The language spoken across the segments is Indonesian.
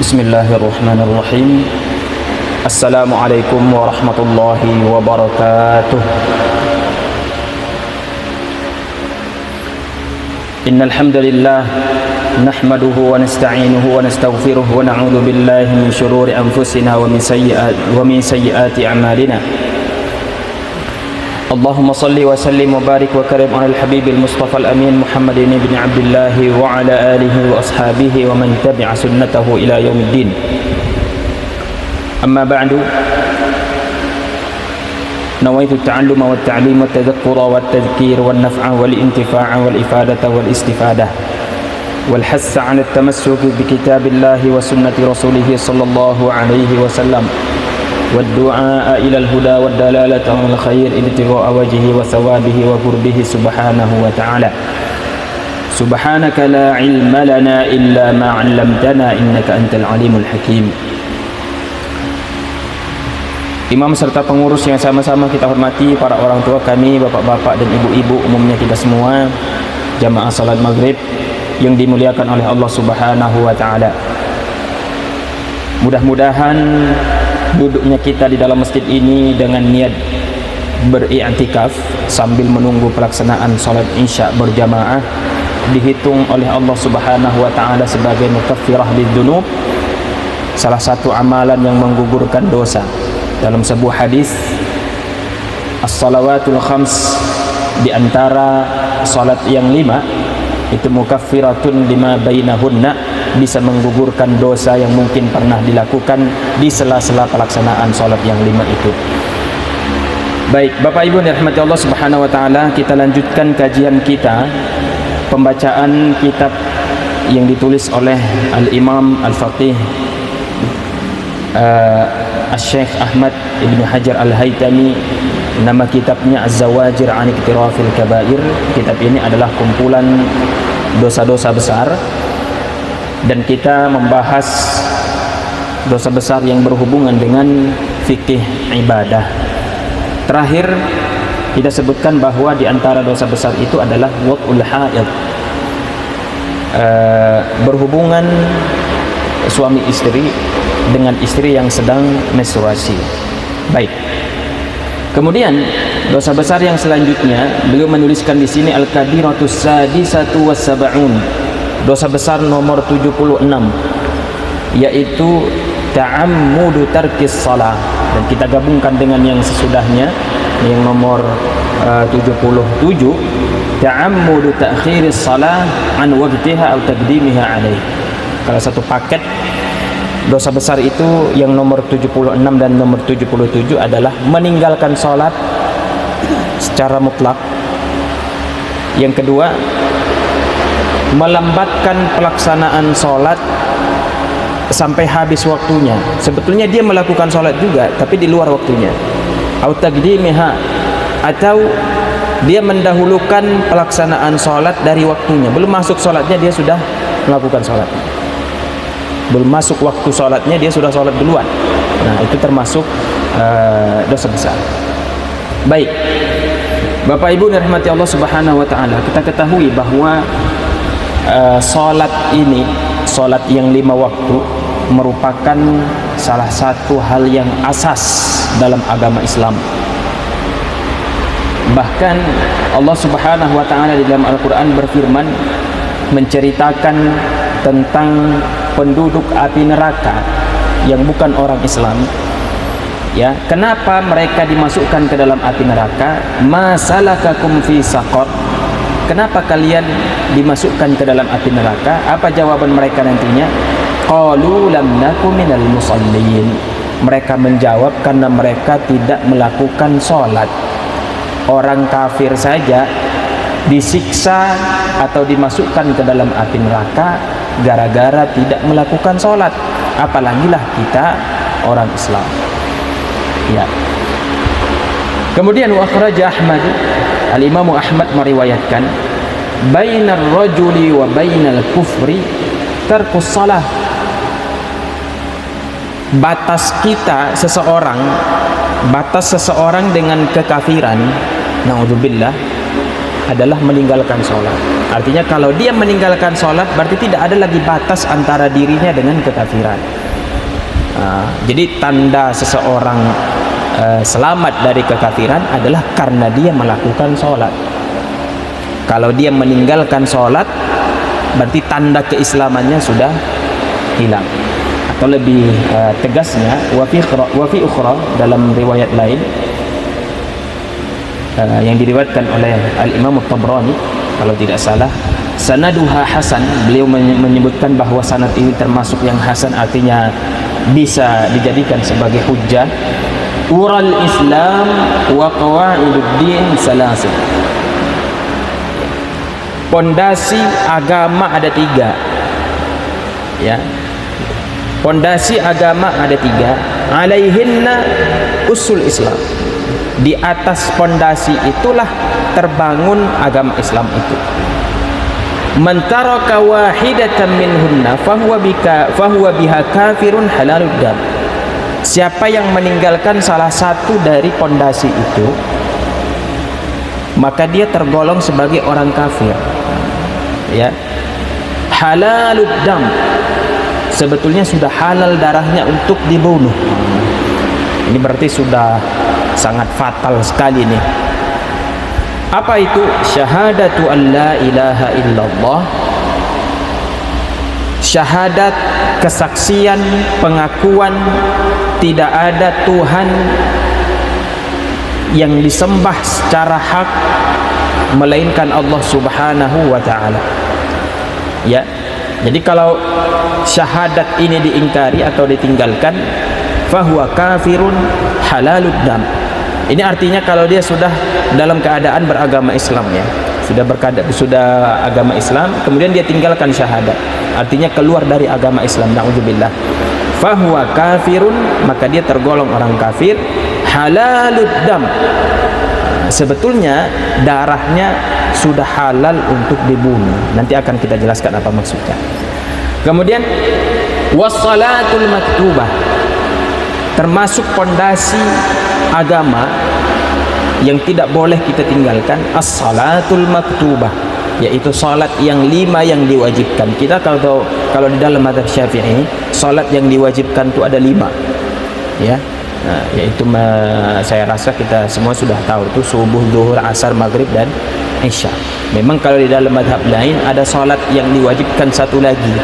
Bismillahirrahmanirrahim. Assalamualaikum warahmatullahi wabarakatuh. Innal hamdalillah nahmaduhu wa nasta'inuhu wa nastaghfiruh wa na'udzu billahi min shururi anfusina wa min sayyiati a'malina. Allahumma salli wa sallim wa barik wa karim ala al-habibil mustafa al-amin Muhammadin ibn Abdullah wa ala alihi wa ashabihi wa man tabi'a sunnatahu ila yaumiddin. Amma ba'du. Nawaitu at-ta'alluma wat ta'lim wat tadhakkura wat tadhkir wan naf'a wal intifa'a wal ifadata wal istifadah wal hassa 'ala at-tamassuk bi kitabillahi wa sunnati rasulih sallallahu alaihi wasallam. والدعاء إلى الهدى والدلالة على الخير ابتغاء وجهه وثوابه وقربه سبحانه وتعالى. سبحانك لا علم لنا إلا ما علمتنا إنك أنت العليم الحكيم. Imam serta pengurus yang sama-sama kita hormati, para orang tua kami, bapak-bapak dan ibu-ibu, umumnya kita semua, jamaah salat maghrib yang dimuliakan oleh Allah Subhanahu wa Ta'ala. Mudah-mudahan duduknya kita di dalam masjid ini dengan niat beriktikaf sambil menunggu pelaksanaan salat isya berjamaah dihitung oleh Allah Subhanahu wa Ta'ala sebagai mukaffirah lidzunub, salah satu amalan yang menggugurkan dosa. Dalam sebuah hadis, as-salawatul khams, di antara salat yang 5 itu mukaffiratun lima bainahunna, bisa menggugurkan dosa yang mungkin pernah dilakukan di sela-sela pelaksanaan salat yang 5 itu. Baik, Bapak Ibu yang dirahmati Allah Subhanahu wa Ta'ala, kita lanjutkan kajian kita, pembacaan kitab yang ditulis oleh Al-Imam Al-Faqih Al-Syekh Ahmad Ibn Hajar Al-Haytami. Nama kitabnya Az-Zawajir 'an Iktirafil Kabair. Kitab ini adalah kumpulan dosa-dosa besar, dan kita membahas dosa besar yang berhubungan dengan fikih ibadah. Terakhir kita sebutkan bahwa di antara dosa besar itu adalah wad'ul haid, berhubungan suami istri dengan istri yang sedang menstruasi. Baik. Kemudian dosa besar yang selanjutnya beliau menuliskan di sini al-kabiratus sadisatu was-sab'un. Dosa besar nomor 76, yaitu ta'ammudu tarkis shalah, dan kita gabungkan dengan yang sesudahnya yang nomor 77, ta'ammudu ta'khiris shalah an waqtiha atau taqdimiha alaih. Kalau satu paket dosa besar itu yang nomor 76 dan nomor 77 adalah meninggalkan sholat secara mutlak. Yang kedua, melambatkan pelaksanaan sholat sampai habis waktunya. Sebetulnya dia melakukan sholat juga, tapi di luar waktunya. Au taqdimiha, atau dia mendahulukan pelaksanaan sholat dari waktunya. Belum masuk sholatnya dia sudah melakukan sholat. Belum masuk waktu sholatnya dia sudah sholat duluan. Nah, itu termasuk dosa besar. Baik, Bapak Ibu dirahmati Allah Subhanahu wa Ta'ala, kita ketahui bahwa sholat ini, sholat yang 5 waktu, merupakan salah satu hal yang asas dalam agama Islam. Bahkan Allah Subhanahu wa Ta'ala di dalam Al-Quran berfirman menceritakan tentang penduduk api neraka yang bukan orang Islam. Ya, kenapa mereka dimasukkan ke dalam api neraka? Masalakakum fi saqar. Kenapa kalian dimasukkan ke dalam api neraka? Apa jawaban mereka nantinya? Qalu lam naku minal musallin. Mereka menjawab karena mereka tidak melakukan sholat. Orang kafir saja disiksa atau dimasukkan ke dalam api neraka gara-gara tidak melakukan sholat, apalagilah kita orang Islam. Ya. Kemudian wa akhraja Ahmad, Al-Imam Ahmad meriwayatkan, bainar rajuli wa bainal kufri tarkus shalah. Batas kita seseorang, batas seseorang dengan kekafiran, naudzubillah, adalah meninggalkan sholat. Artinya kalau dia meninggalkan sholat berarti tidak ada lagi batas antara dirinya dengan kekafiran. Jadi tanda seseorang selamat dari kekafiran adalah karena dia melakukan sholat. Kalau dia meninggalkan sholat berarti tanda keislamannya sudah hilang. Atau lebih tegasnya, wa fi ukhra, dalam riwayat lain yang diriwayatkan oleh Al-Imam At-Tabrani kalau tidak salah, sanaduha hasan, beliau menyebutkan bahwa sanad ini termasuk yang hasan, artinya bisa dijadikan sebagai hujjah. Ural Islam wa qawaiduddin salasin, pondasi agama ada tiga, ya. Pondasi agama ada tiga. Alaihinna usul Islam, di atas pondasi itulah terbangun agama Islam itu. Man taraka wahidatan minhunna fahuwa biha kafirun halalud dam. Siapa yang meninggalkan salah satu dari pondasi itu, maka dia tergolong sebagai orang kafir. Ya. Halalud dam, sebetulnya sudah halal darahnya untuk dibunuh. Ini berarti sudah sangat fatal sekali nih. Apa itu? Syahadatu an la ilaha illallah, syahadat, kesaksian, pengakuan tidak ada Tuhan yang disembah secara hak melainkan Allah Subhanahu wa ta'ala. Ya. Jadi kalau syahadat ini diingkari atau ditinggalkan, fahuwa kafirun halalud dam. Ini artinya kalau dia sudah dalam keadaan beragama Islam, ya, sudah agama Islam, kemudian dia tinggalkan syahadat, artinya keluar dari agama Islam, na'udzubillah. Fahuwa kafirun, maka dia tergolong orang kafir. Halalud dam, sebetulnya darahnya sudah halal untuk dibunuh. Nanti akan kita jelaskan apa maksudnya. Kemudian wassalatul maktubah, termasuk pondasi agama yang tidak boleh kita tinggalkan, as-salatul maktubah, yaitu salat yang 5 yang diwajibkan. Kita kalau di dalam mazhab Syafi'i, salat yang diwajibkan itu ada 5, ya. Nah, yaitu saya rasa kita semua sudah tahu, itu subuh, zuhur, asar, maghrib, dan isya. Memang kalau di dalam mazhab lain ada salat yang diwajibkan satu lagi,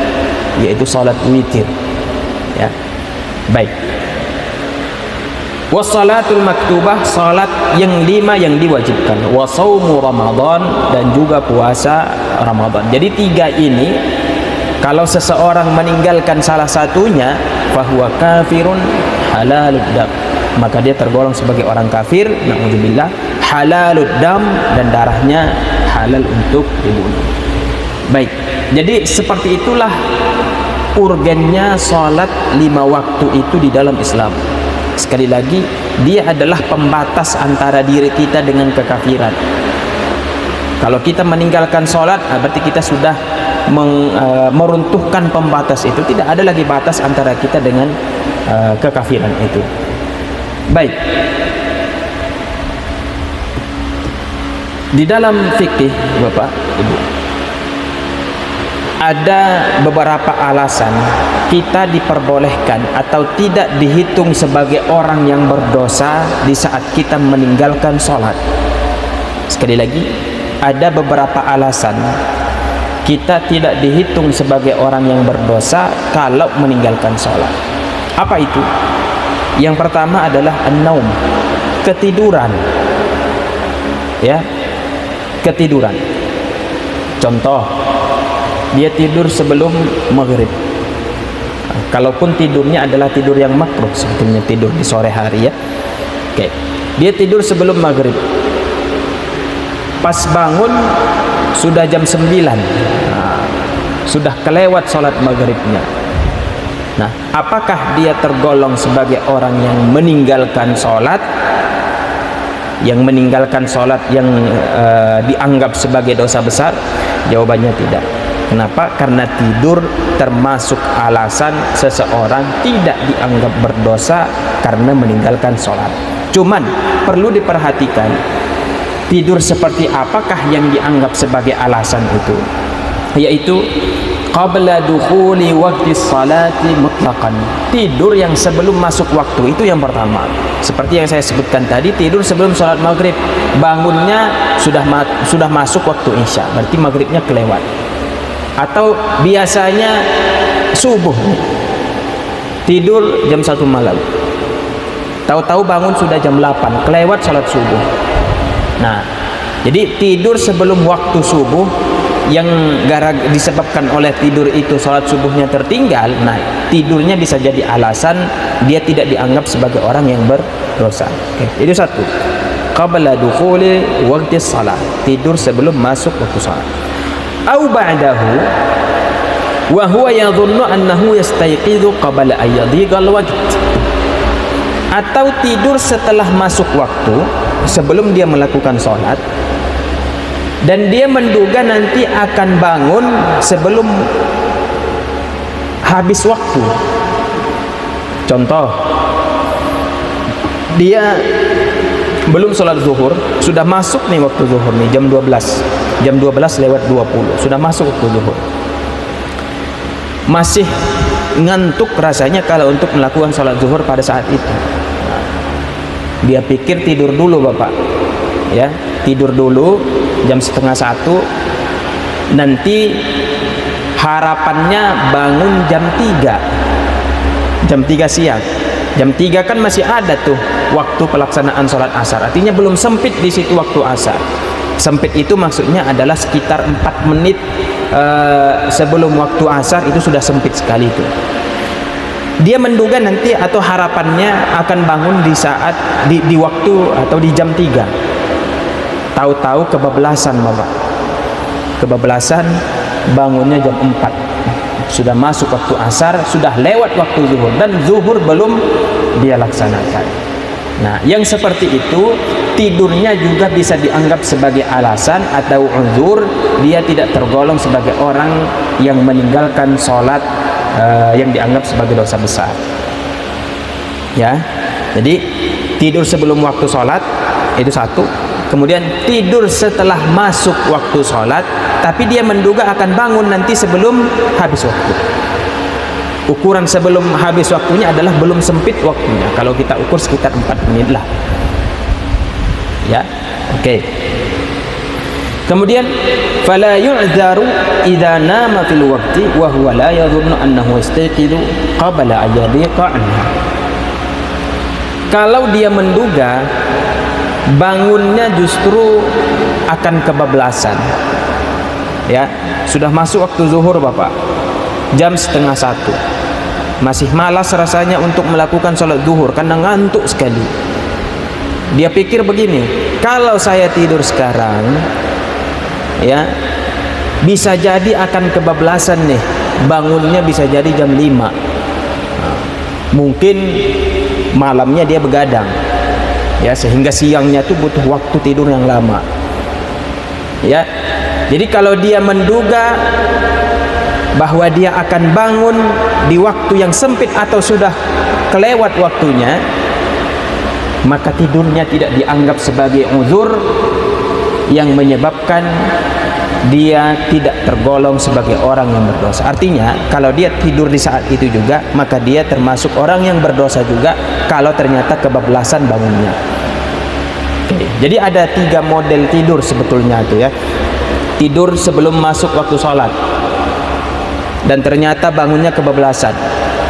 yaitu salat witir, ya. Baik. Wassalatul maktubah, salat yang 5 yang diwajibkan. Wa shaumu Ramadan, dan juga puasa Ramadan. Jadi 3 ini kalau seseorang meninggalkan salah satunya, fahuwa kafirun halalud dam, maka dia tergolong sebagai orang kafir, na'udzubillah, halalud dam, dan darahnya halal untuk dibunuh. Baik, jadi seperti itulah urgennya salat 5 waktu itu di dalam Islam. Sekali lagi, dia adalah pembatas antara diri kita dengan kekafiran. Kalau kita meninggalkan sholat, berarti kita sudah meruntuhkan pembatas itu. Tidak ada lagi batas antara kita dengan kekafiran itu. Baik. Di dalam fikih, Bapak, Ibu, ada beberapa alasan kita diperbolehkan atau tidak dihitung sebagai orang yang berdosa di saat kita meninggalkan sholat. Sekali lagi, ada beberapa alasan kita tidak dihitung sebagai orang yang berdosa kalau meninggalkan sholat. Apa itu? Yang pertama adalah an-naum, ketiduran, ya, ketiduran. Contoh, dia tidur sebelum maghrib. Kalaupun tidurnya adalah tidur yang makruh, sebetulnya tidur di sore hari, ya. Oke. Dia tidur sebelum maghrib. Pas bangun sudah jam 9. Sudah kelewat sholat maghribnya. Nah, apakah dia tergolong sebagai orang yang meninggalkan sholat? Yang meninggalkan sholat yang dianggap sebagai dosa besar? Jawabannya tidak. Kenapa? Karena tidur termasuk alasan seseorang tidak dianggap berdosa karena meninggalkan sholat. Cuman perlu diperhatikan, tidur seperti apakah yang dianggap sebagai alasan itu? Yaitu qabla dukhuli waqti salati mutlaqan, tidur yang sebelum masuk waktu, itu yang pertama. Seperti yang saya sebutkan tadi, tidur sebelum sholat maghrib, bangunnya sudah masuk waktu isya, berarti maghribnya kelewat. Atau biasanya subuh, tidur jam 1 malam, tahu-tahu bangun sudah jam 8, kelewat sholat subuh. Nah, jadi tidur sebelum waktu subuh yang disebabkan oleh tidur itu sholat subuhnya tertinggal, nah tidurnya bisa jadi alasan dia tidak dianggap sebagai orang yang berdosa. Itu satu, qabla dukhuli waqti shalah, tidur sebelum masuk waktu salat. Au ba'dahu wa huwa yadhunnu annahu yastayqidhu qabla an yadhiqal waqt, atau tidur setelah masuk waktu sebelum dia melakukan sholat, dan dia menduga nanti akan bangun sebelum habis waktu. Contoh, dia belum sholat zuhur, sudah masuk nih waktu zuhur nih, jam 12 lewat 20, sudah masuk waktu zuhur, masih ngantuk rasanya kalau untuk melakukan sholat zuhur pada saat itu. Dia pikir tidur dulu Bapak, ya, tidur dulu jam 12:30, nanti harapannya bangun jam 3 siang. Jam 3 kan masih ada tuh waktu pelaksanaan sholat asar, artinya belum sempit di situ waktu asar. Sempit itu maksudnya adalah sekitar 4 menit sebelum waktu asar, itu sudah sempit sekali itu. Dia menduga nanti atau harapannya akan bangun di saat di waktu atau di jam 3. Tahu-tahu kebablasan Bapak, kebablasan, bangunnya jam 4, sudah masuk waktu asar, sudah lewat waktu zuhur, dan zuhur belum dia laksanakan. Nah, yang seperti itu tidurnya juga bisa dianggap sebagai alasan atau uzur, dia tidak tergolong sebagai orang yang meninggalkan sholat yang dianggap sebagai dosa besar. Ya, jadi tidur sebelum waktu sholat itu satu. Kemudian tidur setelah masuk waktu sholat, tapi dia menduga akan bangun nanti sebelum habis waktu. Ukuran sebelum habis waktunya adalah belum sempit waktunya. Kalau kita ukur sekitar 4 menit lah. Ya, oke. Kemudian fala yu'dzaru idza nama fil waqti wa huwa la yadhunnu annahu yastayqidu qabla an yadhiqa anha. Kalau dia menduga bangunnya justru akan kebablasan, ya, sudah masuk waktu zuhur Bapak, jam 12:30, masih malas rasanya untuk melakukan sholat zuhur karena ngantuk sekali. Dia pikir begini, kalau saya tidur sekarang, ya, bisa jadi akan kebablasan nih, bangunnya bisa jadi jam 5. Mungkin malamnya dia begadang, ya, sehingga siangnya tuh butuh waktu tidur yang lama. Ya, jadi kalau dia menduga bahwa dia akan bangun di waktu yang sempit atau sudah kelewat waktunya, maka tidurnya tidak dianggap sebagai uzur yang menyebabkan dia tidak tergolong sebagai orang yang berdosa. Artinya kalau dia tidur di saat itu juga, maka dia termasuk orang yang berdosa juga kalau ternyata kebablasan bangunnya. Oke, jadi ada 3 model tidur sebetulnya itu, ya. Tidur sebelum masuk waktu sholat dan ternyata bangunnya kebablasan,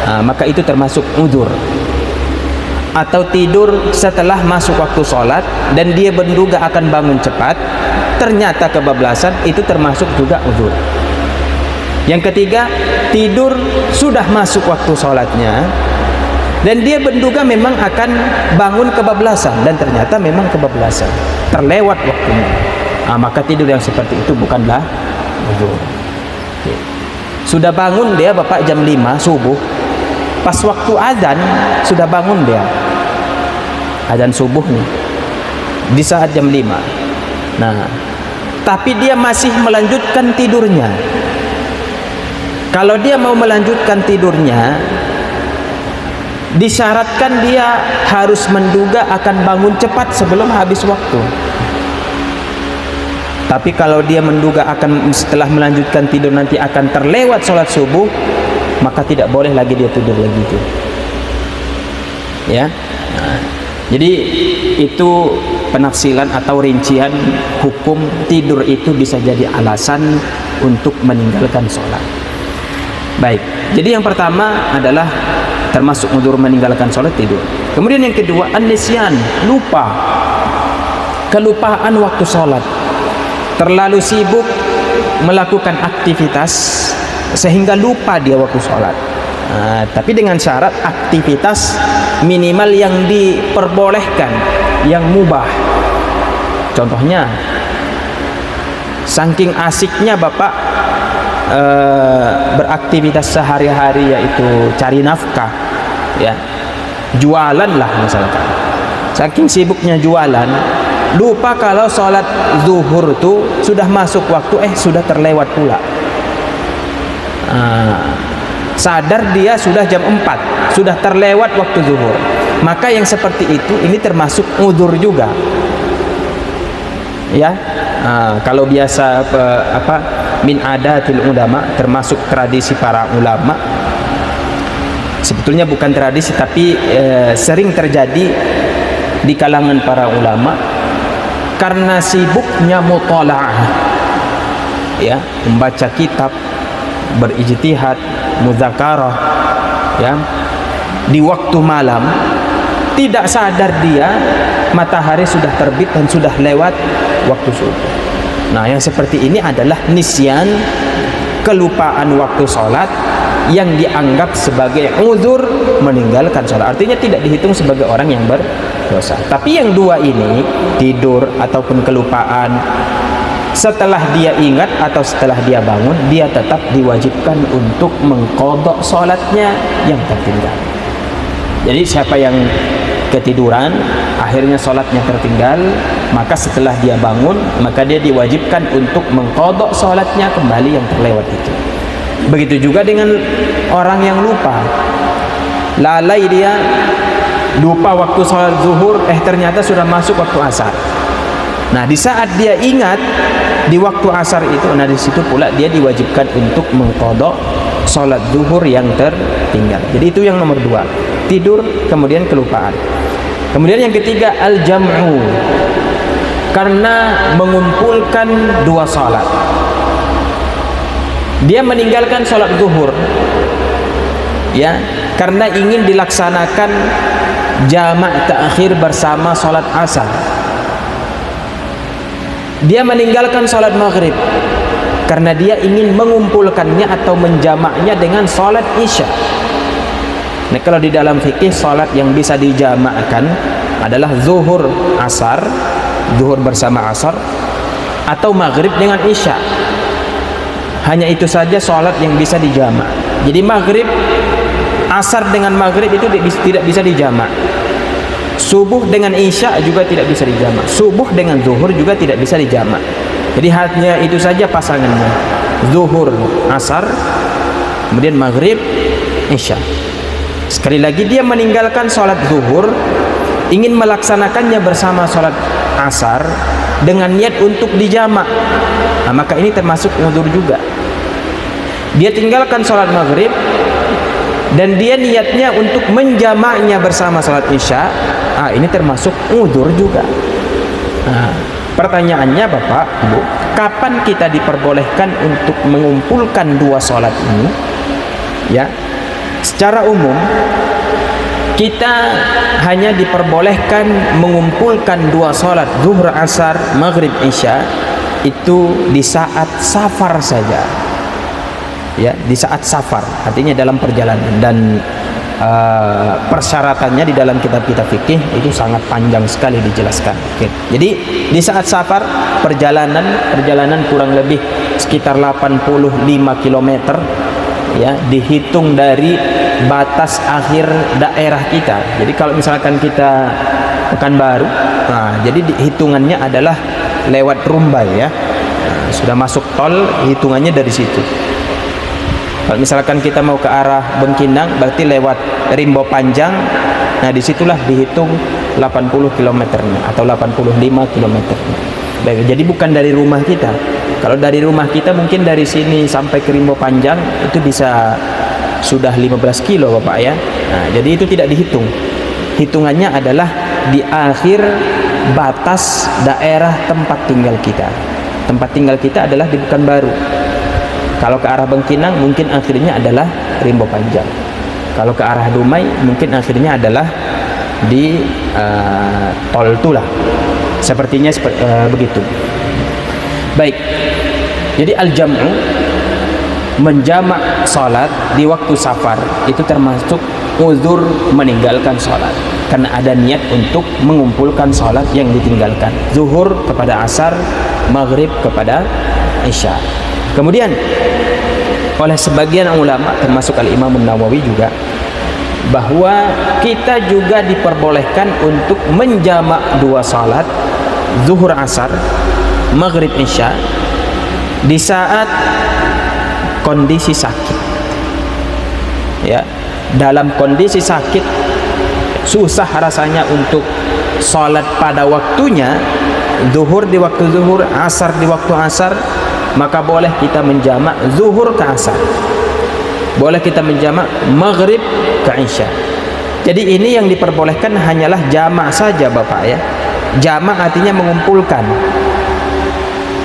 nah, maka itu termasuk uzur. Atau tidur setelah masuk waktu sholat dan dia menduga akan bangun cepat, ternyata kebablasan, itu termasuk juga uzur. Yang ketiga, tidur sudah masuk waktu sholatnya dan dia menduga memang akan bangun kebablasan dan ternyata memang kebablasan, terlewat waktunya, nah, maka tidur yang seperti itu bukanlah uzur. Sudah bangun dia Bapak jam 5 subuh, pas waktu azan sudah bangun dia, azan subuh nih di saat jam 5. Nah, tapi dia masih melanjutkan tidurnya. Kalau dia mau melanjutkan tidurnya, disyaratkan dia harus menduga akan bangun cepat sebelum habis waktu. Tapi kalau dia menduga akan setelah melanjutkan tidur nanti akan terlewat sholat subuh, maka tidak boleh lagi dia tidur lagi itu. Ya. Nah, jadi itu penafsiran atau rincian hukum tidur itu bisa jadi alasan untuk meninggalkan sholat. Baik. Jadi yang pertama adalah termasuk udzur meninggalkan sholat tidur. Kemudian yang kedua an-nisyan, lupa, kelupaan waktu sholat, terlalu sibuk melakukan aktivitas sehingga lupa dia waktu sholat. Tapi dengan syarat aktivitas minimal yang diperbolehkan, yang mubah. Contohnya, saking asiknya bapak beraktivitas sehari-hari, yaitu cari nafkah, ya, jualan lah misalkan. Saking sibuknya jualan, lupa kalau sholat zuhur tuh sudah masuk waktu, sudah terlewat pula. Sadar dia sudah jam 4, sudah terlewat waktu zuhur. Maka yang seperti itu ini termasuk udzur juga. Ya, kalau biasa min adatil ulama, termasuk tradisi para ulama. Sebetulnya bukan tradisi, tapi sering terjadi di kalangan para ulama karena sibuknya mutalaah, ya, membaca kitab, berijtihad, muzakarah, ya, di waktu malam, tidak sadar dia matahari sudah terbit dan sudah lewat waktu subuh. Nah, yang seperti ini adalah nisyan, kelupaan waktu sholat yang dianggap sebagai uzur meninggalkan sholat. Artinya tidak dihitung sebagai orang yang berdosa. Tapi yang dua ini, tidur ataupun kelupaan, setelah dia ingat atau setelah dia bangun, dia tetap diwajibkan untuk mengqadha sholatnya yang tertinggal. Jadi siapa yang ketiduran, akhirnya sholatnya tertinggal, maka setelah dia bangun, maka dia diwajibkan untuk mengqadha sholatnya kembali yang terlewat itu. Begitu juga dengan orang yang lupa, lalai dia, lupa waktu sholat zuhur, ternyata sudah masuk waktu asar. Nah, di saat dia ingat di waktu asar itu, nah di situ pula dia diwajibkan untuk mengqadha sholat zuhur yang tertinggal. Jadi itu yang nomor dua, tidur kemudian kelupaan. Kemudian yang ketiga al-jam'u, karena mengumpulkan dua sholat. Dia meninggalkan sholat zuhur, ya, karena ingin dilaksanakan jamak ta'khir bersama sholat asar. Dia meninggalkan sholat maghrib karena dia ingin mengumpulkannya atau menjamaknya dengan sholat isya. Nah, kalau di dalam fikih, sholat yang bisa dijamakkan adalah zuhur asar, zuhur bersama asar, atau maghrib dengan isya. Hanya itu saja sholat yang bisa dijamak. Jadi maghrib, asar dengan maghrib itu tidak bisa dijamak. Subuh dengan isya juga tidak bisa dijamak. Subuh dengan zuhur juga tidak bisa dijamak. Jadi hanya itu saja pasangannya, zuhur asar, kemudian maghrib isya. Sekali lagi, dia meninggalkan sholat zuhur, ingin melaksanakannya bersama sholat asar dengan niat untuk dijamak. Nah, maka ini termasuk uzur juga. Dia tinggalkan sholat maghrib dan dia niatnya untuk menjamaknya bersama sholat isya. Ini termasuk uzur juga. Nah, pertanyaannya Bapak, Ibu, kapan kita diperbolehkan untuk mengumpulkan dua sholat ini? Ya, secara umum kita hanya diperbolehkan mengumpulkan dua sholat zuhur asar maghrib isya itu di saat safar saja, ya, di saat safar, artinya dalam perjalanan. Dan persyaratannya di dalam kitab-kitab fikih itu sangat panjang sekali dijelaskan. Jadi di saat safar, perjalanan kurang lebih sekitar 85 km, ya, dihitung dari batas akhir daerah kita. Jadi kalau misalkan kita Pekanbaru, jadi hitungannya adalah lewat Rumbai, ya. Sudah masuk tol, hitungannya dari situ. Kalau misalkan kita mau ke arah Bengkinang, berarti lewat Rimbo Panjang. Nah, disitulah dihitung 80 km atau 85 km. Baik, jadi bukan dari rumah kita. Kalau dari rumah kita mungkin dari sini sampai ke Rimbo Panjang itu bisa sudah 15 kilo Bapak ya. Nah, jadi itu tidak dihitung. Hitungannya adalah di akhir batas daerah tempat tinggal kita. Tempat tinggal kita adalah di Pekanbaru. Kalau ke arah Bangkinang mungkin akhirnya adalah Rimbo Panjang. Kalau ke arah Dumai mungkin akhirnya adalah di Tol Tula. Sepertinya begitu. Baik. Jadi al-jam'u, menjamak salat di waktu safar itu termasuk uzur meninggalkan salat karena ada niat untuk mengumpulkan salat yang ditinggalkan. Zuhur kepada asar, maghrib kepada isya. Kemudian oleh sebagian ulama termasuk al-Imam Nawawi juga, bahwa kita juga diperbolehkan untuk menjamak dua salat zuhur asar, maghrib isya di saat kondisi sakit. Ya, dalam kondisi sakit susah rasanya untuk salat pada waktunya, zuhur di waktu zuhur, asar di waktu asar, maka boleh kita menjamak zuhur ke asar. Boleh kita menjamak maghrib ke isya. Jadi ini yang diperbolehkan hanyalah jamak saja Bapak ya. Jamak artinya mengumpulkan.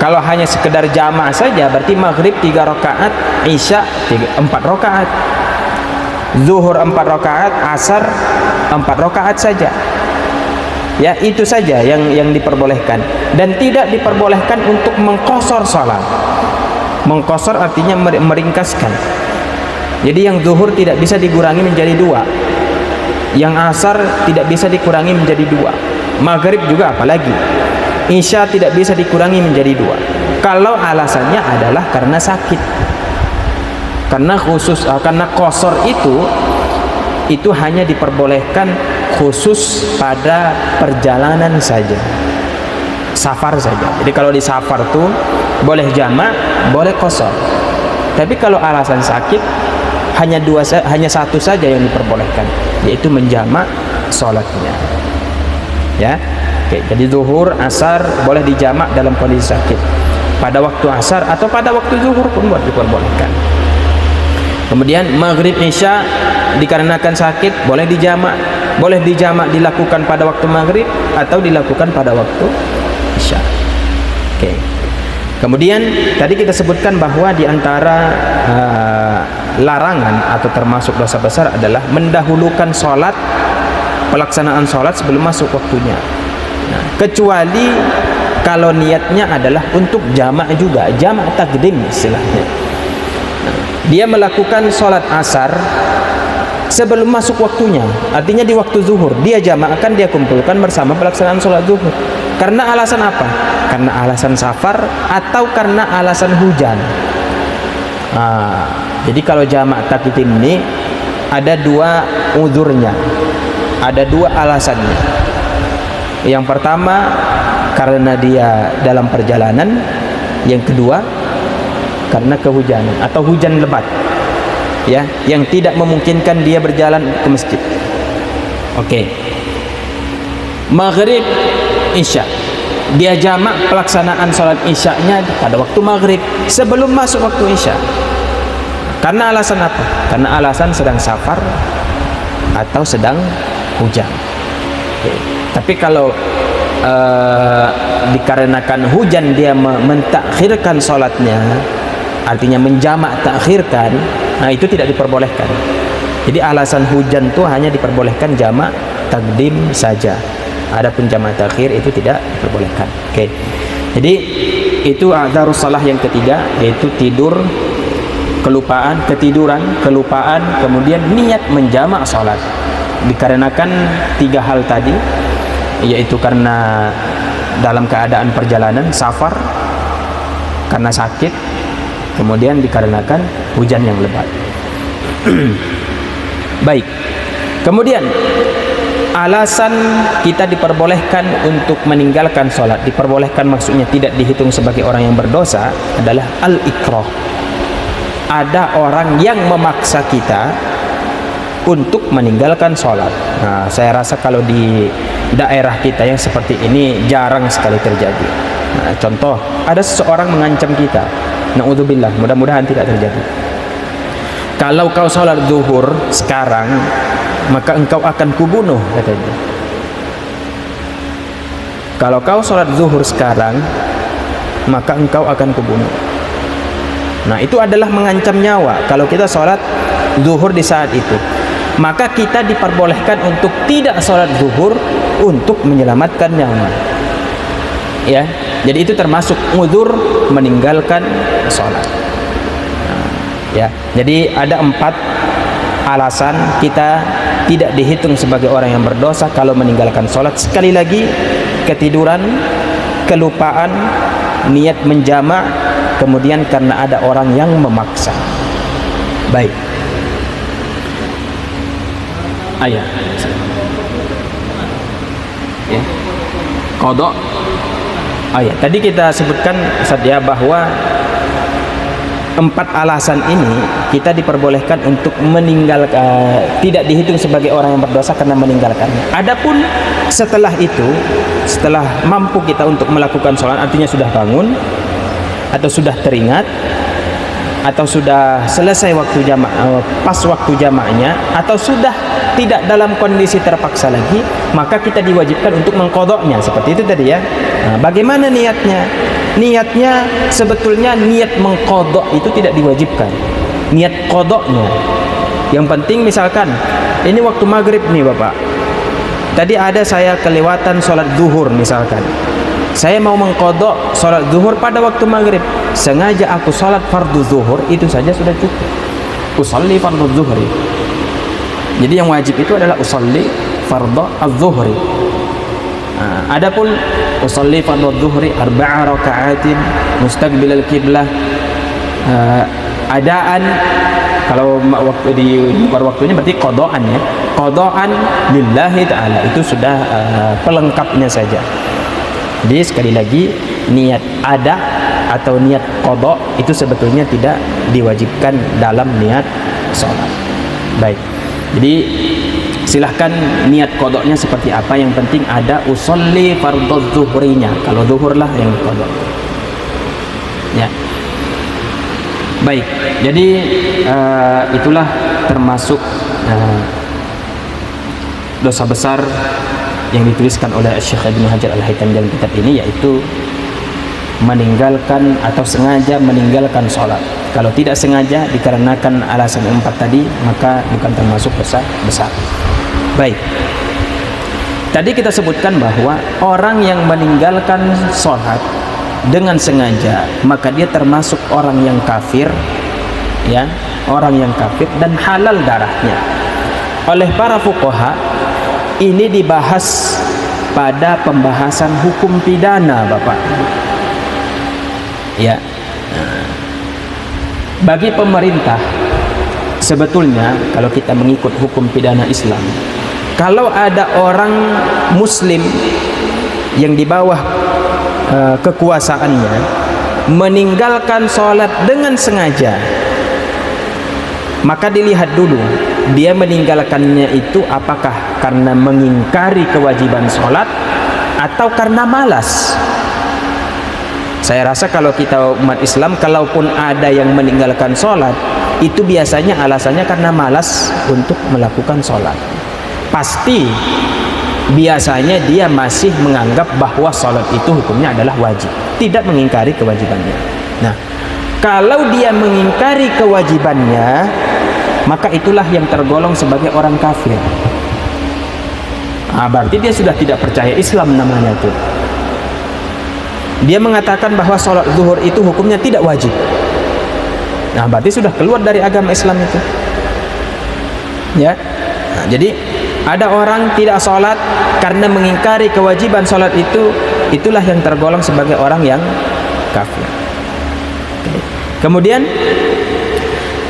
Kalau hanya sekedar jamak saja berarti maghrib 3 rakaat, isya 4 rakaat, zuhur 4 rakaat, asar 4 rakaat saja. Ya, itu saja yang diperbolehkan, dan tidak diperbolehkan untuk mengqasar salat. Mengqasar artinya meringkaskan. Jadi yang zuhur tidak bisa dikurangi menjadi 2, yang asar tidak bisa dikurangi menjadi 2, maghrib juga apalagi, isya tidak bisa dikurangi menjadi 2. Kalau alasannya adalah karena sakit, karena qasar itu hanya diperbolehkan khusus pada perjalanan saja, safar saja. Jadi kalau di safar tuh boleh jamak, boleh qasar. Tapi kalau alasan sakit hanya satu saja yang diperbolehkan, yaitu menjamak salatnya. Ya. Oke, jadi zuhur, asar boleh dijamak dalam kondisi sakit. Pada waktu asar atau pada waktu zuhur pun boleh diperbolehkan. Kemudian maghrib isya dikarenakan sakit boleh dijamak. Boleh dijamak dilakukan pada waktu maghrib atau dilakukan pada waktu isya. Oke. Kemudian tadi kita sebutkan bahwa di antara larangan atau termasuk dosa besar adalah mendahulukan sholat, pelaksanaan sholat sebelum masuk waktunya. Nah, kecuali kalau niatnya adalah untuk jamak juga, jamak takdim istilahnya. Nah, dia melakukan sholat asar sebelum masuk waktunya, artinya di waktu zuhur dia jamakkan, dia kumpulkan bersama pelaksanaan sholat zuhur. Karena alasan apa? Karena alasan safar atau karena alasan hujan. Jadi kalau jamak takdim ini ada 2 uzurnya, ada 2 alasannya. Yang pertama karena dia dalam perjalanan, yang kedua karena kehujanan atau hujan lebat, ya, yang tidak memungkinkan dia berjalan ke masjid. Oke. Maghrib isya, dia jamak pelaksanaan sholat isyanya pada waktu maghrib sebelum masuk waktu isya. Karena alasan apa? Karena alasan sedang safar atau sedang hujan. Oke. Tapi kalau dikarenakan hujan dia mentakhirkan sholatnya, artinya menjamak takhirkan, nah itu tidak diperbolehkan. Jadi alasan hujan itu hanya diperbolehkan jamak takdim saja. Adapun jamak takhir itu tidak diperbolehkan. Oke. Jadi itu adzarus shalah yang ketiga, yaitu tidur, ketiduran, kelupaan, kemudian niat menjamak sholat. Dikarenakan 3 hal tadi, yaitu karena dalam keadaan perjalanan, safar, karena sakit, kemudian dikarenakan hujan yang lebat. Baik. Kemudian alasan kita diperbolehkan untuk meninggalkan sholat, diperbolehkan maksudnya tidak dihitung sebagai orang yang berdosa, adalah al-ikrah. Ada orang yang memaksa kita untuk meninggalkan sholat. Nah, saya rasa kalau di daerah kita yang seperti ini jarang sekali terjadi. Nah, contoh, ada seseorang mengancam kita, naudzubillah, mudah-mudahan tidak terjadi. Kalau kau sholat zuhur sekarang, maka engkau akan kubunuh, katanya. Kalau kau sholat zuhur sekarang, maka engkau akan kubunuh. Nah, itu adalah mengancam nyawa. Kalau kita sholat zuhur di saat itu, maka kita diperbolehkan untuk tidak sholat zuhur untuk menyelamatkan nyawa. Ya, jadi itu termasuk uzur meninggalkan sholat. Nah, ya, jadi ada 4 alasan kita tidak dihitung sebagai orang yang berdosa kalau meninggalkan sholat. Sekali lagi, ketiduran, kelupaan, niat menjamak, kemudian karena ada orang yang memaksa. Baik. Ayah. Ya. Qadha. Ayah. Tadi kita sebutkan saja bahwa 4 alasan ini kita diperbolehkan untuk tidak dihitung sebagai orang yang berdosa karena meninggalkannya. Adapun setelah itu, setelah mampu kita untuk melakukan sholat, artinya sudah bangun atau sudah teringat atau sudah selesai waktu jamak, pas waktu jamaknya, atau sudah tidak dalam kondisi terpaksa lagi, maka kita diwajibkan untuk mengqadha'nya. Seperti itu tadi ya. Nah, bagaimana niatnya? Niatnya sebetulnya niat mengqadha' itu tidak diwajibkan. Niat qadha'nya. Yang penting misalkan ini waktu maghrib nih Bapak. Tadi ada saya kelewatan sholat zuhur misalkan. Saya mau mengqadha' sholat zuhur pada waktu maghrib. Sengaja aku sholat fardu zuhur, itu saja sudah cukup. Usolli fardu zuhri. Jadi yang wajib itu adalah usolli fardu az-zuhri. Adapun usolli fardu az-zuhri 4 raka'atin mustaqbilal qiblah, adaan kalau waktu di luar waktunya berarti qadha'an ya. Qadha'an lillahi ta'ala, itu sudah pelengkapnya saja. Jadi sekali lagi, niat ada atau niat qadha' itu sebetulnya tidak diwajibkan dalam niat sholat. Baik. Jadi silahkan niat qadha'nya seperti apa, yang penting ada usolli fardhu zuhrinya. Kalau zuhur lah yang qadha'. Ya. Baik. Jadi itulah termasuk dosa besar yang dituliskan oleh Syekh Ibnu Hajar Al-Haytami dalam kitab ini, yaitu meninggalkan atau sengaja meninggalkan sholat. Kalau tidak sengaja dikarenakan alasan 4 tadi, maka bukan termasuk dosa besar. Baik. Tadi kita sebutkan bahwa orang yang meninggalkan sholat dengan sengaja, maka dia termasuk orang yang kafir, ya, orang yang kafir dan halal darahnya. Oleh para fuqaha, ini dibahas pada pembahasan hukum pidana, Bapak. Ya. Bagi pemerintah sebetulnya kalau kita mengikut hukum pidana Islam, kalau ada orang muslim yang di bawah kekuasaannya meninggalkan sholat dengan sengaja, maka dilihat dulu dia meninggalkannya itu apakah karena mengingkari kewajiban sholat atau karena malas. Saya rasa kalau kita umat Islam, kalaupun ada yang meninggalkan sholat, itu biasanya alasannya karena malas untuk melakukan sholat. Pasti biasanya dia masih menganggap bahwa sholat itu hukumnya adalah wajib, tidak mengingkari kewajibannya. Nah, kalau dia mengingkari kewajibannya, maka itulah yang tergolong sebagai orang kafir. Berarti dia sudah tidak percaya Islam namanya itu. Dia mengatakan bahwa sholat zuhur itu hukumnya tidak wajib. Nah, berarti sudah keluar dari agama Islam itu. Ya. Nah, jadi ada orang tidak sholat karena mengingkari kewajiban sholat itu, itulah yang tergolong sebagai orang yang kafir. Kemudian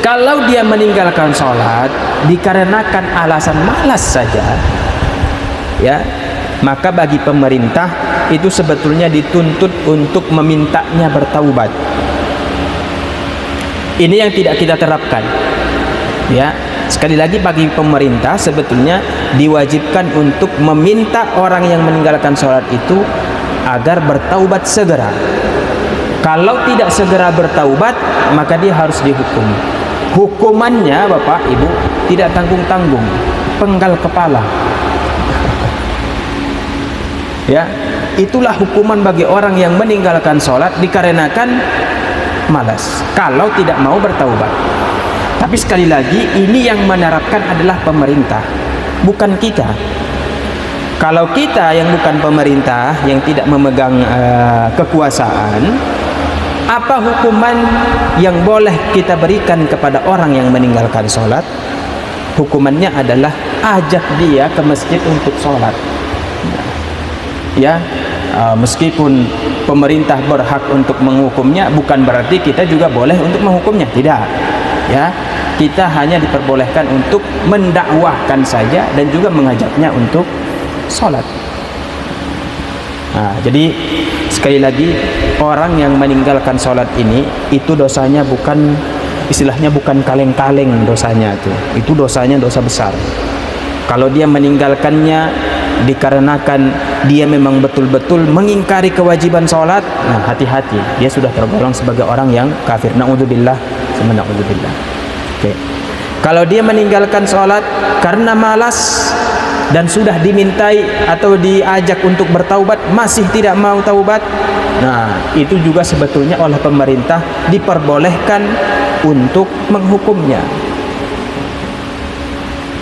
kalau dia meninggalkan sholat dikarenakan alasan malas saja, ya, maka bagi pemerintah itu sebetulnya dituntut untuk memintanya bertaubat. Ini yang tidak kita terapkan. Ya, sekali lagi bagi pemerintah sebetulnya diwajibkan untuk meminta orang yang meninggalkan sholat itu agar bertaubat segera. Kalau tidak segera bertaubat, maka dia harus dihukum. Hukumannya Bapak Ibu tidak tanggung-tanggung, penggal kepala. Ya, itulah hukuman bagi orang yang meninggalkan sholat dikarenakan malas, kalau tidak mau bertaubat. Tapi sekali lagi, ini yang menerapkan adalah pemerintah, bukan kita. Kalau kita yang bukan pemerintah, yang tidak memegang kekuasaan, apa hukuman yang boleh kita berikan kepada orang yang meninggalkan sholat? Hukumannya adalah ajak dia ke masjid untuk sholat. Ya, meskipun pemerintah berhak untuk menghukumnya, bukan berarti kita juga boleh untuk menghukumnya, tidak. Ya, kita hanya diperbolehkan untuk mendakwahkan saja dan juga mengajaknya untuk sholat. Nah, jadi sekali lagi, orang yang meninggalkan sholat ini, itu dosanya bukan, istilahnya bukan kaleng-kaleng dosanya itu dosanya dosa besar. Kalau dia meninggalkannya dikarenakan dia memang betul-betul mengingkari kewajiban sholat, nah hati-hati, dia sudah tergolong sebagai orang yang kafir. Na'udzubillah, na'udzubillah. Oke. Kalau dia meninggalkan sholat karena malas dan sudah dimintai atau diajak untuk bertaubat masih tidak mau taubat, nah itu juga sebetulnya oleh pemerintah diperbolehkan untuk menghukumnya.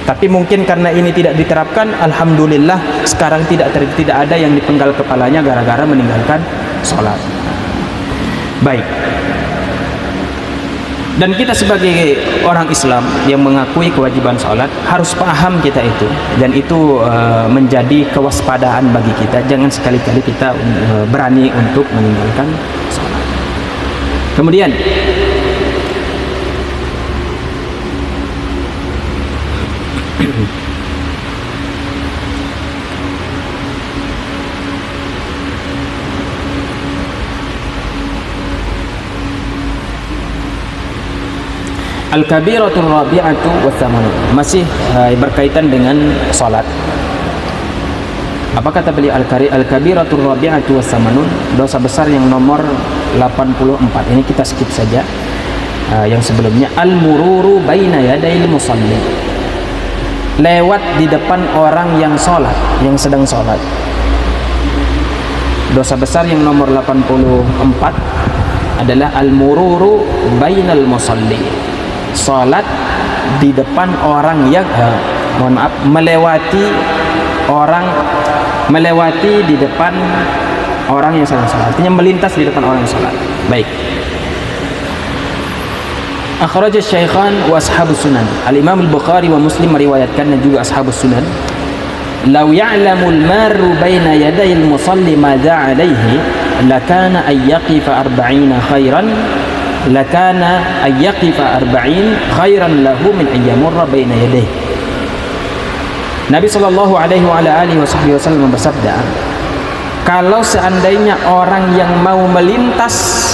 Tapi mungkin karena ini tidak diterapkan, alhamdulillah sekarang tidak ada yang dipenggal kepalanya gara-gara meninggalkan sholat. Baik. Dan kita sebagai orang Islam yang mengakui kewajiban sholat harus paham kita itu, dan itu menjadi kewaspadaan bagi kita. Jangan sekali-kali kita berani untuk meninggalkan sholat. Kemudian Al-kabiratul rabi'atu wa thamanun, masih berkaitan dengan salat. Apa kata beliau? Al-kabiratul rabi'atu wa thamanun, dosa besar yang nomor 84. Ini kita skip saja. Yang sebelumnya, al-mururu baina yadayil musalli, lewat di depan orang yang salat, yang sedang salat. Dosa besar yang nomor 84 adalah al-mururu bainal musalli, salat di depan orang yang melewati di depan orang yang sedang salat, artinya melintas di depan orang yang salat. Baik. Akhraj asy-syaikhan wa ashabus sunan. Al-Imam Al-Bukhari wa Muslim meriwayatkan, dan juga ashabus sunan. Law ya'lamul maru baina yadayil musalli ma da'a alaihi lakana ay yaqifa 40 khairan lakana ay yaqifa 40 khairan lahu min ay yamurra baina yadayhi. Nabi sallallahu alaihi wa ala alihi wasallam bersabda, kalau seandainya orang yang mau melintas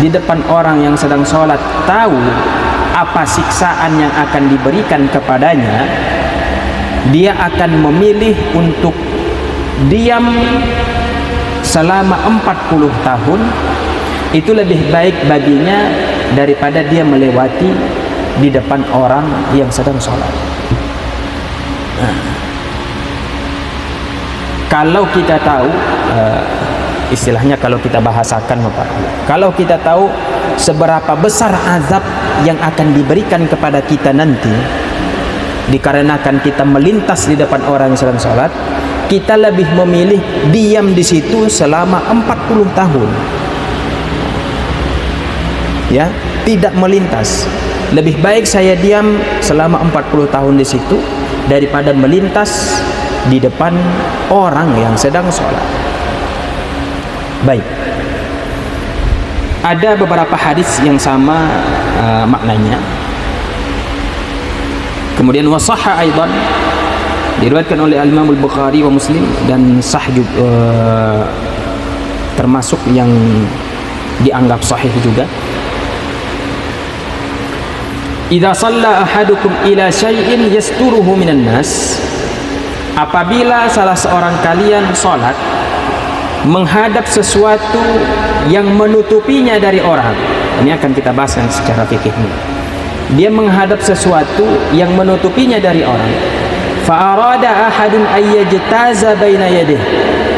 di depan orang yang sedang sholat tahu apa siksaan yang akan diberikan kepadanya, dia akan memilih untuk diam selama 40 tahun. Itu lebih baik baginya daripada dia melewati di depan orang yang sedang sholat. Kalau kita tahu, istilahnya kalau kita bahasakan, kalau kita tahu seberapa besar azab yang akan diberikan kepada kita nanti dikarenakan kita melintas di depan orang yang sedang sholat, kita lebih memilih diam di situ selama 40 tahun. Ya, tidak melintas. Lebih baik saya diam selama 40 tahun di situ daripada melintas di depan orang yang sedang sholat. Baik. Ada beberapa hadis yang sama maknanya. Kemudian wasahha aidan, diriwayatkan oleh Imam Al-Bukhari wa Muslim, dan sah juga, termasuk yang dianggap sahih juga. Idza shalla ahadukum ila syai'in yasturuhu minan nas, apabila salah seorang kalian salat menghadap sesuatu yang menutupinya dari orang. Ini akan kita bahas secara fikihnya. Dia menghadap sesuatu yang menutupinya dari orang. Fa arada ahadun ayyajtaza baina yadihi.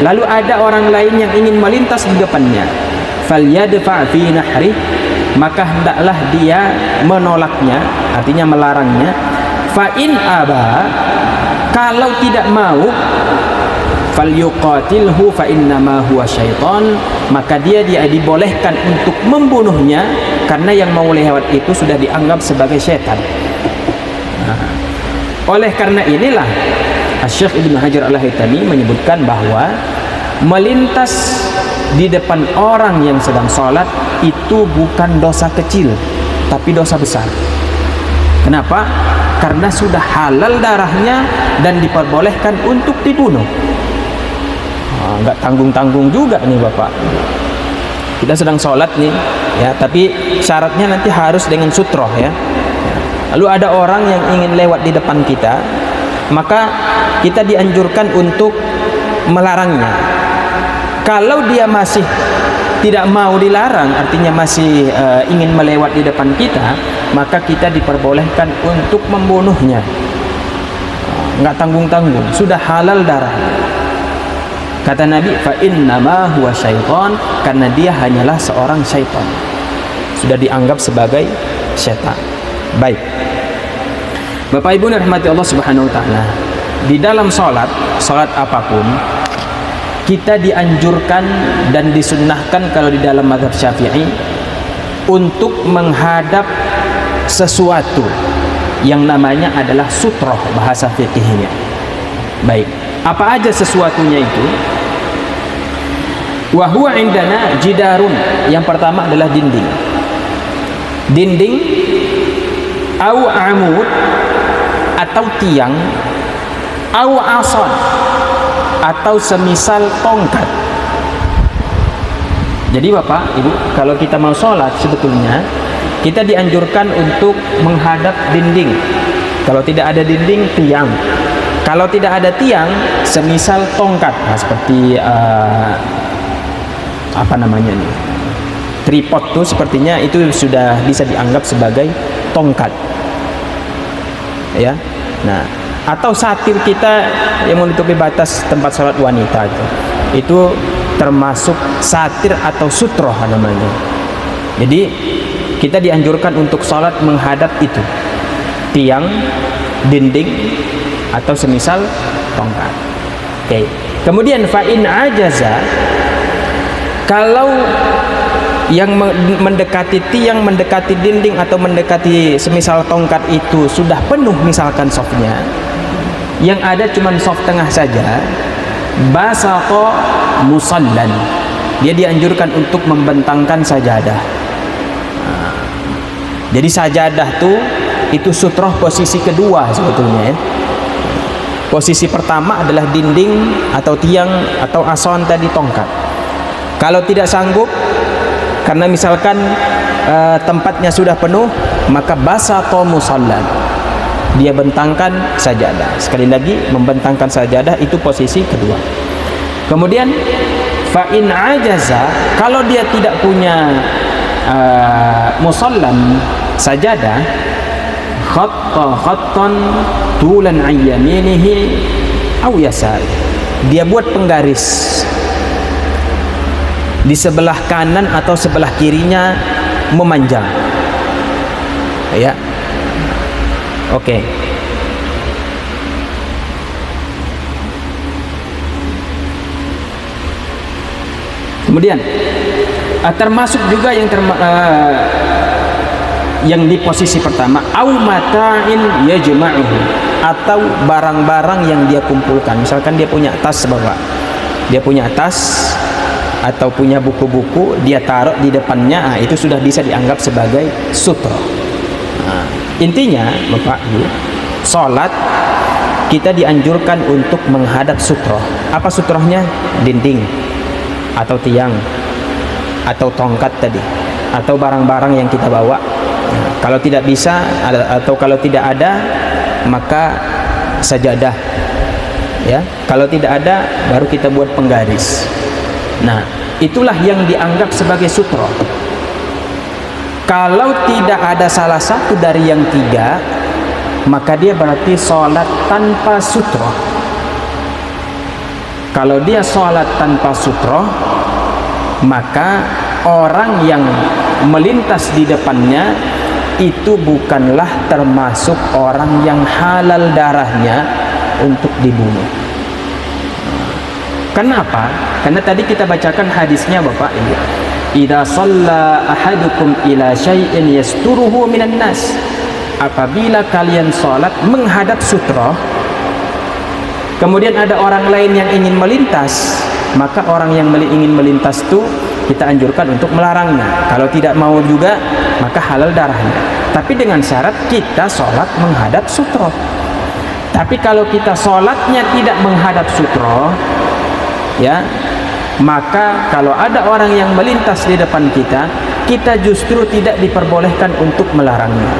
Lalu ada orang lain yang ingin melintas di depannya. Falyadfa fi nahri, maka hendaklah dia menolaknya, artinya melarangnya. Fa in aba, kalau tidak mau, falyuqatilhu fa innama huwa syaitan, maka dia dibolehkan untuk membunuhnya karena yang mau lewat itu sudah dianggap sebagai setan. Oleh karena inilah Syekh Ibnu Hajar Al-Haytami menyebutkan bahwa melintas di depan orang yang sedang sholat itu bukan dosa kecil, tapi dosa besar. Kenapa? Karena sudah halal darahnya dan diperbolehkan untuk dibunuh. Nggak tanggung-tanggung juga nih Bapak. Kita sedang sholat nih, ya, tapi syaratnya nanti harus dengan sutroh, ya. Lalu ada orang yang ingin lewat di depan kita, maka kita dianjurkan untuk melarangnya. Kalau dia masih tidak mau dilarang, artinya masih ingin melewat di depan kita, maka kita diperbolehkan untuk membunuhnya. Nggak tanggung-tanggung, sudah halal darahnya. Kata Nabi, fa innama huwa syaitan, karena dia hanyalah seorang syaitan, sudah dianggap sebagai syaitan. Baik, Bapak Ibu rahmati Allah Subhanahu wa taala, di dalam salat apapun kita dianjurkan dan disunnahkan kalau di dalam mazhab Syafi'i untuk menghadap sesuatu yang namanya adalah sutroh, bahasa fikihnya. Baik, apa aja sesuatunya itu? Wa huwa indana jidarun. Yang pertama adalah dinding. Dinding au amud, atau tiang, au ason, atau semisal tongkat. Jadi Bapak Ibu, kalau kita mau sholat sebetulnya kita dianjurkan untuk menghadap dinding. Kalau tidak ada dinding, tiang. Kalau tidak ada tiang, semisal tongkat. Nah, seperti apa namanya nih, tripod tuh sepertinya itu sudah bisa dianggap sebagai tongkat, ya. Nah, atau satir kita yang menutupi batas tempat sholat wanita itu termasuk satir atau sutroh namanya. Jadi kita dianjurkan untuk sholat menghadap itu, tiang, dinding, atau semisal tongkat. Oke. Kemudian fa'in ajaza, kalau yang mendekati tiang, mendekati dinding, atau mendekati semisal tongkat itu sudah penuh misalkan softnya, yang ada cuma soft tengah saja, basaqa musallan, dia dianjurkan untuk membentangkan sajadah. Jadi sajadah tuh itu sutroh posisi kedua sebetulnya, ya. Posisi pertama adalah dinding atau tiang atau ason tadi, tongkat. Kalau tidak sanggup karena misalkan tempatnya sudah penuh, maka basaqa musallan, dia bentangkan sajadah. Sekali lagi, membentangkan sajadah itu posisi kedua. Kemudian fa in ajaza, kalau dia tidak punya musallan, sajadah, khattan tulan ayyaminihi aw yasari, dia buat penggaris di sebelah kanan atau sebelah kirinya memanjang, ya. Oke. Kemudian termasuk juga yang di posisi pertama, au mata'in yajma'uhu, atau barang-barang yang dia kumpulkan. Misalkan dia punya tas, Bapak, dia punya tas atau punya buku-buku, dia taruh di depannya, itu sudah bisa dianggap sebagai sutroh. Intinya Bapak Ibu, sholat kita dianjurkan untuk menghadap sutroh. Apa sutrohnya? Dinding atau tiang atau tongkat tadi, atau barang-barang yang kita bawa. Kalau tidak bisa atau kalau tidak ada, maka sajadah, ya. Kalau tidak ada, baru kita buat penggaris. Nah, itulah yang dianggap sebagai sutroh. Kalau tidak ada salah satu dari yang tiga, maka dia berarti sholat tanpa sutroh. Kalau dia sholat tanpa sutroh, maka orang yang melintas di depannya itu bukanlah termasuk orang yang halal darahnya untuk dibunuh. Kenapa? Karena tadi kita bacakan hadisnya Bapak ini. Idza shalla ahadukum ila syai'in yasturuhu minan nas. Apabila kalian salat menghadap sutroh, kemudian ada orang lain yang ingin melintas, maka orang yang ingin melintas itu kita anjurkan untuk melarangnya. Kalau tidak mau juga, maka halal darahnya. Tapi dengan syarat kita sholat menghadap sutroh. Tapi kalau kita sholatnya tidak menghadap sutroh, ya, maka kalau ada orang yang melintas di depan kita, kita justru tidak diperbolehkan untuk melarangnya.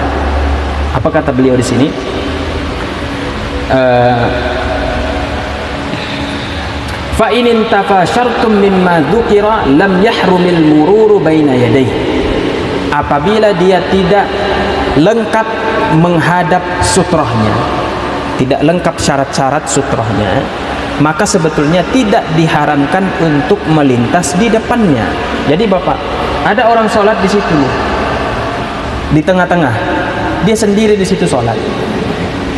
Apa kata beliau di sini? Fa in intafa syartum mimma dzukira lam yahrumil mururu baina yadayhi. Apabila dia tidak lengkap menghadap sutrohnya, tidak lengkap syarat-syarat sutrohnya, maka sebetulnya tidak diharamkan untuk melintas di depannya. Jadi Bapak, ada orang sholat di situ, di tengah-tengah, dia sendiri di situ sholat,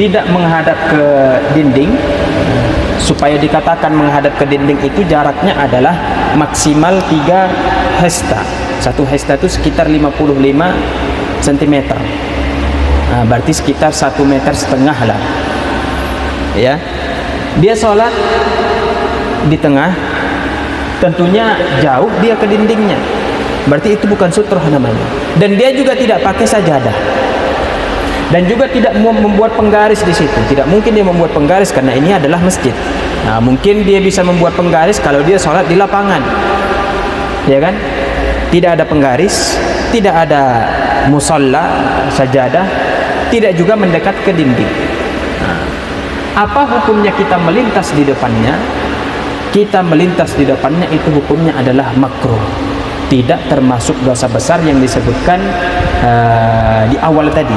tidak menghadap ke dinding. Supaya dikatakan menghadap ke dinding itu jaraknya adalah maksimal 3 hesta. 1 hesta itu sekitar 55 cm. Nah, berarti sekitar 1,5 meter lah. Ya. Dia sholat di tengah, tentunya jauh dia ke dindingnya. Berarti itu bukan sutroh namanya. Dan dia juga tidak pakai sajadah. Dan juga tidak membuat penggaris di situ. Tidak mungkin dia membuat penggaris karena ini adalah masjid. Nah, mungkin dia bisa membuat penggaris kalau dia sholat di lapangan, ya kan? Tidak ada penggaris, tidak ada musalla, sajadah, tidak juga mendekat ke dinding. Nah, apa hukumnya kita melintas di depannya? Kita melintas di depannya itu hukumnya adalah makruh. Tidak termasuk dosa besar yang disebutkan di awal tadi.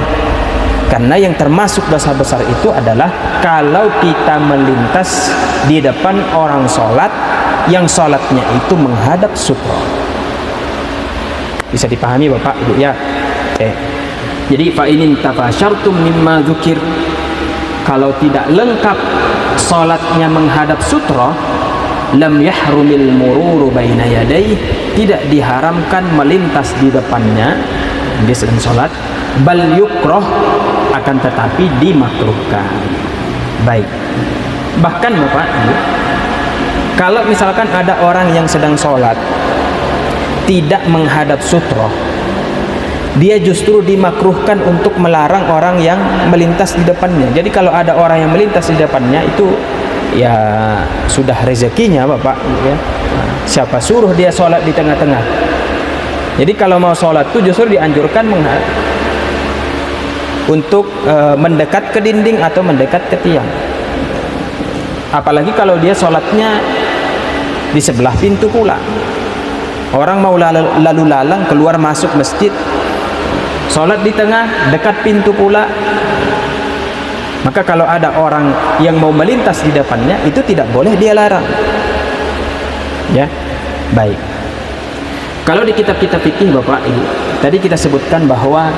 Karena yang termasuk dosa besar itu adalah kalau kita melintas di depan orang sholat yang sholatnya itu menghadap sutroh. Bisa dipahami Bapak Ibu ya? Oke. Jadi fa in intafa syartum mimma dzukir, kalau tidak lengkap sholatnya menghadap sutroh, lam yahrumil mururu baina yadayhi, tidak diharamkan melintas di depannya dia sedang sholat, bal yukroh, akan tetapi dimakruhkan. Baik. Bahkan Bapak Ibu, kalau misalkan ada orang yang sedang sholat tidak menghadap sutroh, dia justru dimakruhkan untuk melarang orang yang melintas di depannya. Jadi kalau ada orang yang melintas di depannya itu ya sudah rezekinya Bapak ya. Siapa suruh dia sholat di tengah-tengah? Jadi kalau mau sholat itu justru dianjurkan untuk mendekat ke dinding atau mendekat ke tiang. Apalagi kalau dia sholatnya di sebelah pintu pula. Orang mau lalu lalang keluar masuk masjid, sholat di tengah dekat pintu pula. Maka kalau ada orang yang mau melintas di depannya, itu tidak boleh dia larang. Ya, baik. Kalau di kitab-kitab fikih Bapak Ibu, tadi kita sebutkan bahwa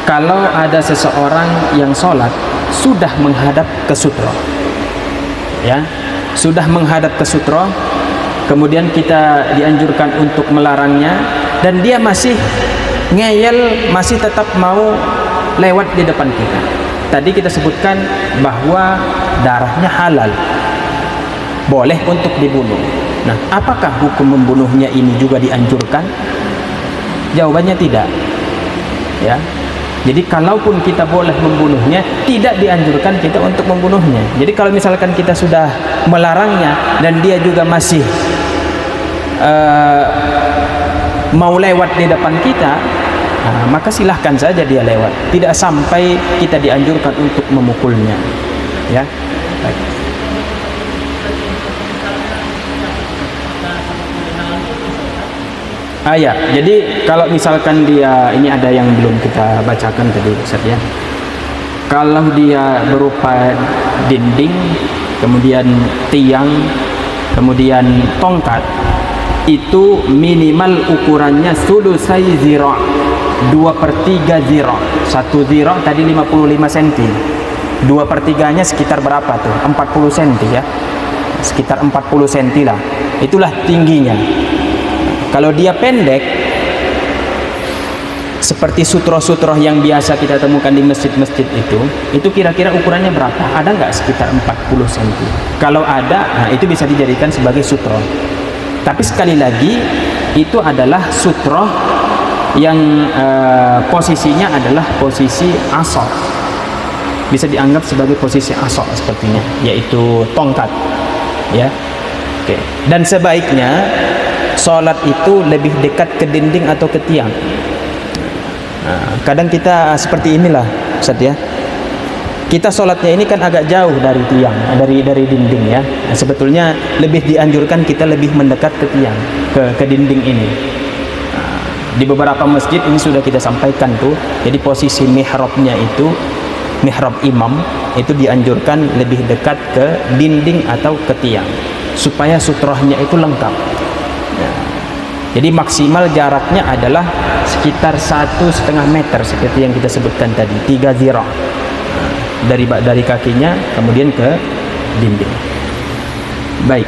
kalau ada seseorang yang sholat sudah menghadap ke sutroh, ya, sudah menghadap ke sutroh, kemudian kita dianjurkan untuk melarangnya, dan dia masih ngeyel, masih tetap mau lewat di depan kita. Tadi kita sebutkan bahwa darahnya halal, boleh untuk dibunuh. Nah, apakah hukum membunuhnya ini juga dianjurkan? Jawabannya tidak. Ya. Jadi kalaupun kita boleh membunuhnya, tidak dianjurkan kita untuk membunuhnya. Jadi kalau misalkan kita sudah melarangnya dan dia juga masih mau lewat di depan kita, maka silahkan saja dia lewat. Tidak sampai kita dianjurkan untuk memukulnya. Ya. Baik. Ya, jadi kalau misalkan dia, ini ada yang belum kita bacakan tadi Ustaz ya. Kalau dia berupa dinding, kemudian tiang, kemudian tongkat, itu minimal ukurannya sulusai zira', 2/3 zira'. 1 zira' tadi 55 cm. 2/3-nya sekitar berapa tuh? 40 cm ya. Sekitar 40 cm lah. Itulah tingginya. Kalau dia pendek, seperti sutroh-sutroh yang biasa kita temukan di masjid-masjid itu kira-kira ukurannya berapa? Ada nggak sekitar 40 cm? Kalau ada, nah itu bisa dijadikan sebagai sutroh. Tapi sekali lagi, itu adalah sutroh yang posisinya adalah posisi asor. Bisa dianggap sebagai posisi asor sepertinya, yaitu tongkat. Ya, oke. Dan sebaiknya sholat itu lebih dekat ke dinding atau ke tiang. Nah, kadang kita seperti inilah Ustaz ya. Kita sholatnya ini kan agak jauh dari tiang, dari dinding ya. Nah, sebetulnya lebih dianjurkan kita lebih mendekat ke tiang, ke dinding ini. Nah, di beberapa masjid ini sudah kita sampaikan tuh. Jadi posisi mihrabnya itu, mihrab imam itu dianjurkan lebih dekat ke dinding atau ke tiang supaya sutrohnya itu lengkap. Nah, jadi maksimal jaraknya adalah sekitar 1,5 meter seperti yang kita sebutkan tadi, 3 zira'. Dari kakinya kemudian ke dinding. Baik.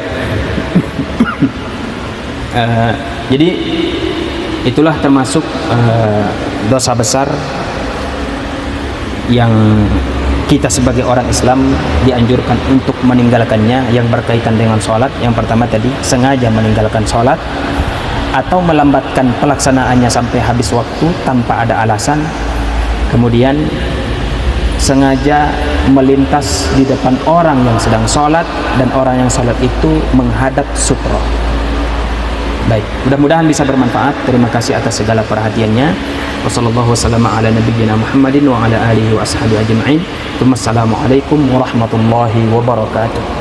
Jadi itulah termasuk dosa besar yang kita sebagai orang Islam dianjurkan untuk meninggalkannya, yang berkaitan dengan sholat. Yang pertama tadi, sengaja meninggalkan sholat atau melambatkan pelaksanaannya sampai habis waktu tanpa ada alasan. Kemudian sengaja melintas di depan orang yang sedang sholat dan orang yang sholat itu menghadap sutroh. Baik, mudah-mudahan bisa bermanfaat. Terima kasih atas segala perhatiannya. Wassallallahu wasallam ala nabiyyina Muhammadin wa ala alihi wa ashabihi ajma'in. Wassalamualaikum warahmatullahi wabarakatuh.